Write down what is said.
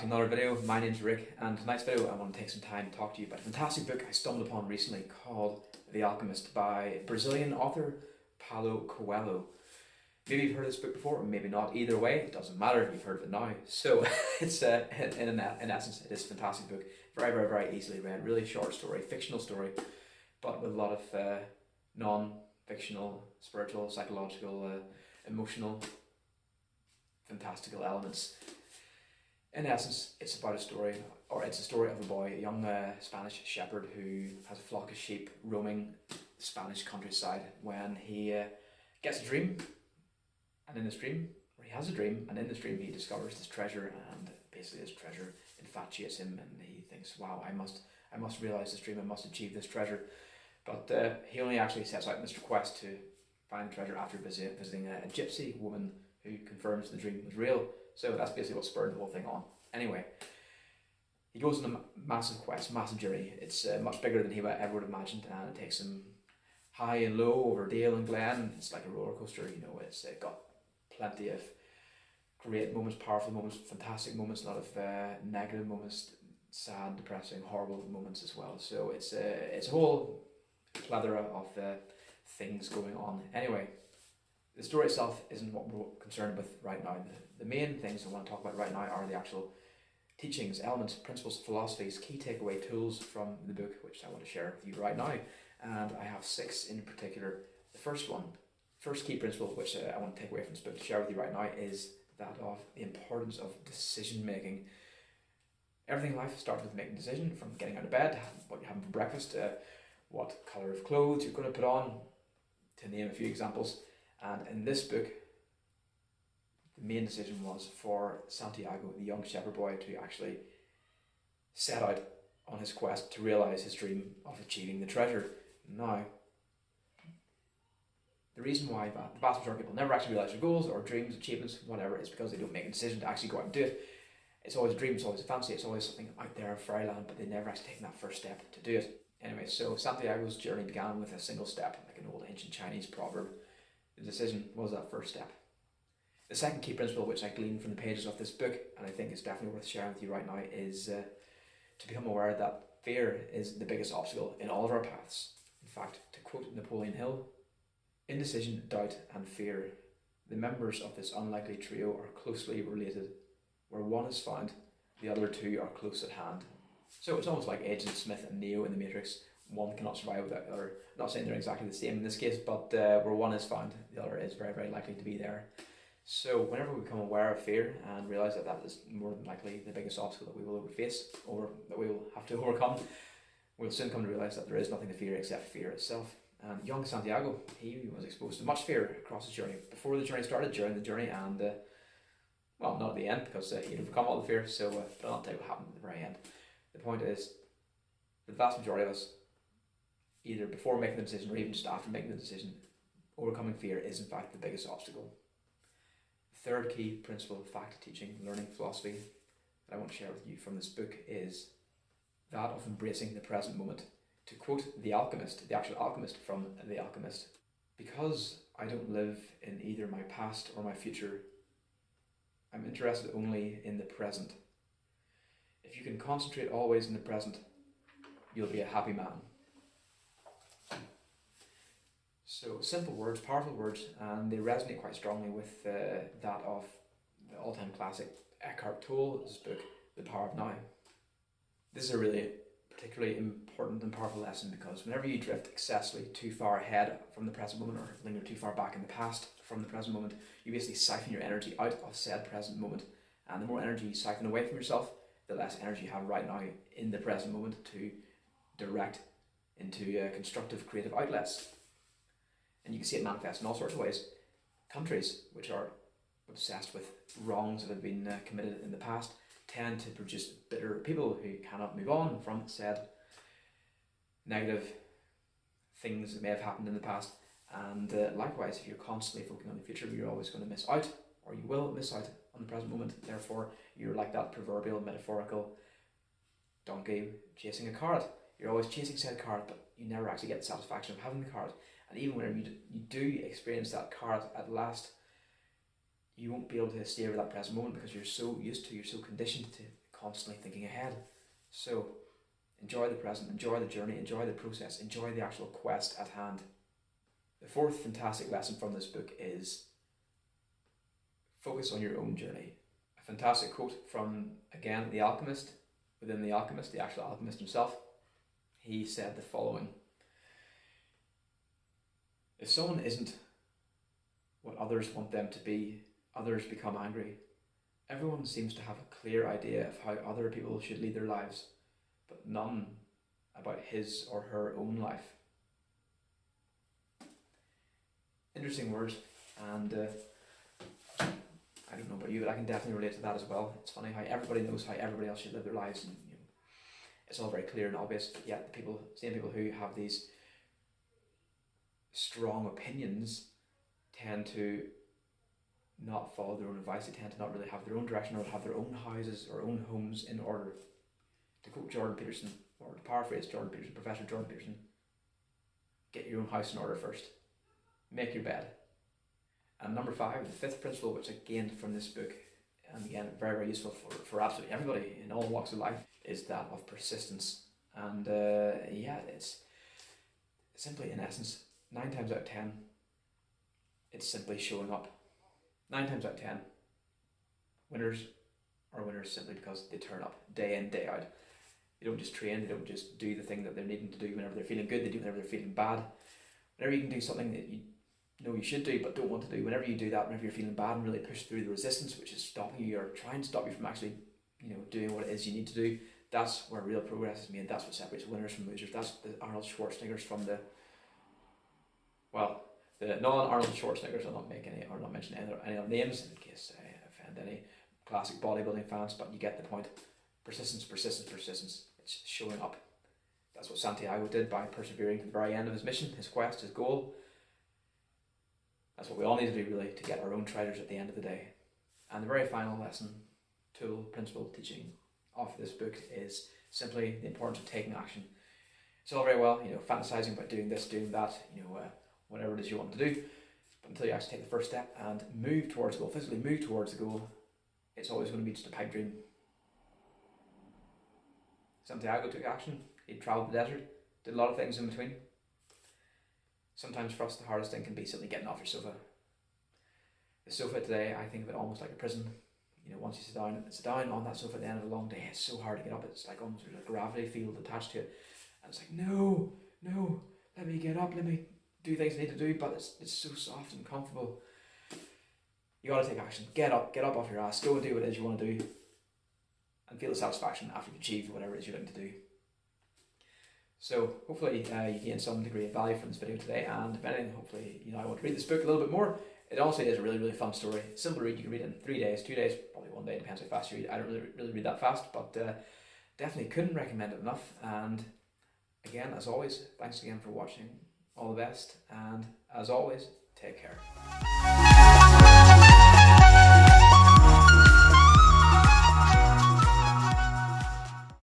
another video. My name's Rick, and tonight's video I want to take some time to talk to you about a fantastic book I stumbled upon recently called The Alchemist by Brazilian author Paulo Coleho. Maybe you've heard of this book before, or maybe not. Either way, it doesn't matter, you've heard of it now. So it's in essence, it is a fantastic book. Very easily read, really short story, fictional story, but with a lot of non-fictional, spiritual, psychological, emotional, fantastical elements. In essence, it's about a story of a boy, a young Spanish shepherd who has a flock of sheep roaming the Spanish countryside when he gets a dream, and in this dream, or he has a dream, and in this dream he discovers this treasure, and basically this treasure infatuates him, and he thinks, wow, I must realize this dream, I must achieve this treasure. But he only actually sets out in this quest to find the treasure after visiting a gypsy woman who confirms the dream was real. So that's basically what spurred the whole thing on. Anyway, he goes on a massive quest, massive journey. It's much bigger than he ever would have imagined, and it takes him high and low over dale and glen. It's like a roller coaster, you know. It's got plenty of great moments, powerful moments, fantastic moments, a lot of negative moments, sad, depressing, horrible moments as well. So it's a whole plethora of things going on. Anyway, the story itself isn't what we're concerned with right now. The main things I want to talk about right now are the actual teachings, elements, principles, philosophies, key takeaway tools from the book, which I want to share with you right now. And I have 6 in particular. The first key principle which I want to take away from this book to share with you right now is that of the importance of decision making. Everything in life starts with making a decision, from getting out of bed, what you're having for breakfast, what colour of clothes you're going to put on, to name a few examples. And in this book, the main decision was for Santiago, the young shepherd boy, to actually set out on his quest to realise his dream of achieving the treasure. Now, the reason why the vast majority of people never actually realise their goals or dreams, achievements, whatever, is because they don't make a decision to actually go out and do it. It's always a dream, it's always a fancy, it's always something out there in fairyland, but they never actually take that first step to do it. Anyway, so Santiago's journey began with a single step, like an old ancient Chinese proverb. The decision was that first step. The second key principle, which I gleaned from the pages of this book, and I think is definitely worth sharing with you right now, is to become aware that fear is the biggest obstacle in all of our paths. In fact, to quote Napoleon Hill, indecision, doubt, and fear, the members of this unlikely trio are closely related. Where one is found, the other two are close at hand. So it's almost like Agent Smith and Neo in the Matrix. One cannot survive without the other. Not saying they're exactly the same in this case, but where one is found, the other is very likely to be there. So whenever we become aware of fear and realise that that is more than likely the biggest obstacle that we will ever face, or that we will have to overcome, we'll soon come to realise that there is nothing to fear except fear itself. And young Santiago, he was exposed to much fear across his journey, before the journey started, during the journey, and well, not at the end, because he'd overcome all the fear, so but I'll tell you what happened at the very end. The point is, the vast majority of us, either before making the decision or even just after making the decision, overcoming fear is in fact the biggest obstacle. The third key principle, fact, teaching, learning, philosophy that I want to share with you from this book is that of embracing the present moment. To quote the Alchemist, the actual alchemist from The Alchemist, because I don't live in either my past or my future, I'm interested only in the present. If you can concentrate always in the present, you'll be a happy man. So simple words, powerful words, and they resonate quite strongly with that of the all-time classic Eckhart Tolle's book, The Power of Now. This is a really particularly important and powerful lesson, because whenever you drift excessively too far ahead from the present moment, or linger too far back in the past from the present moment, you basically siphon your energy out of said present moment. And the more energy you siphon away from yourself, the less energy you have right now in the present moment to direct into constructive creative outlets. And you can see it manifest in all sorts of ways. Countries which are obsessed with wrongs that have been committed in the past tend to produce bitter people who cannot move on from said negative things that may have happened in the past. And likewise, if you're constantly focusing on the future, you're always going to miss out, or you will miss out on the present moment. Therefore, you're like that proverbial, metaphorical donkey chasing a carrot. You're always chasing said carrot, but you never actually get the satisfaction of having the carrot. And even whenever you do experience that carrot at last, you won't be able to stay over that present moment, because you're so used to, you're so conditioned to constantly thinking ahead. So enjoy the present, enjoy the journey, enjoy the process, enjoy the actual quest at hand. The fourth fantastic lesson from this book is focus on your own journey. A fantastic quote from, again, The Alchemist. Within The Alchemist, the actual alchemist himself, he said the following: if someone isn't what others want them to be, others become angry. Everyone seems to have a clear idea of how other people should lead their lives, but none about his or her own life. Interesting words, and I don't know about you, but I can definitely relate to that as well. It's funny how everybody knows how everybody else should live their lives, and it's all very clear and obvious, but yet the same people who have these strong opinions tend to not follow their own advice. They tend to not really have their own direction or have their own houses or own homes in order. To quote Jordan Peterson, or to paraphrase Jordan Peterson, Professor Jordan Peterson, get your own house in order first. Make your bed. And number 5, the fifth principle, which I gained from this book, and again, very, very useful for absolutely everybody in all walks of life, is that of persistence. And it's simply, in essence, 9 times out of 10, it's simply showing up. 9 times out of 10, winners are winners simply because they turn up day in, day out. They don't just train, they don't just do the thing that they're needing to do whenever they're feeling good, they do whenever they're feeling bad. Whenever you can do something that you know you should do but don't want to do, whenever you do that, whenever you're feeling bad and really push through the resistance which is stopping you or trying to stop you from actually doing what it is you need to do, that's where real progress is made. That's what separates winners from losers. That's the Arnold Schwarzeneggers from the non-Arnold Schwarzeneggers. I'll not mention any other names in case I offend any classic bodybuilding fans, but you get the point. Persistence, persistence, persistence. It's showing up. That's what Santiago did by persevering to the very end of his mission, his quest, his goal. That's what we all need to do, really, to get our own treasures at the end of the day. And the very final lesson, tool, principle, teaching of this book is simply the importance of taking action. It's all very well, fantasizing about doing this, doing that, whatever it is you want to do, but until you actually take the first step and move towards the goal, physically move towards the goal, it's always going to be just a pipe dream. Santiago took action. He travelled the desert, did a lot of things in between. Sometimes for us the hardest thing can be simply getting off your sofa. The sofa today, I think of it almost like a prison. Once you sit down on that sofa at the end of a long day, it's so hard to get up. It's like almost there's a gravity field attached to it. And it's like, no, let me get up, let me do things I need to do, but it's so soft and comfortable. You gotta take action. Get up off your ass, go and do what it is you want to do, and feel the satisfaction after you've achieved whatever it is you're looking to do. So hopefully you gain some degree of value from this video today, and if anything, hopefully I want to read this book a little bit more. It honestly is a really, really fun story. Simple read. You can read it in 3 days, 2 days, probably 1 day, depends how fast you read. I don't really read that fast, but definitely couldn't recommend it enough. And again, as always, thanks again for watching. All the best, and as always, take care.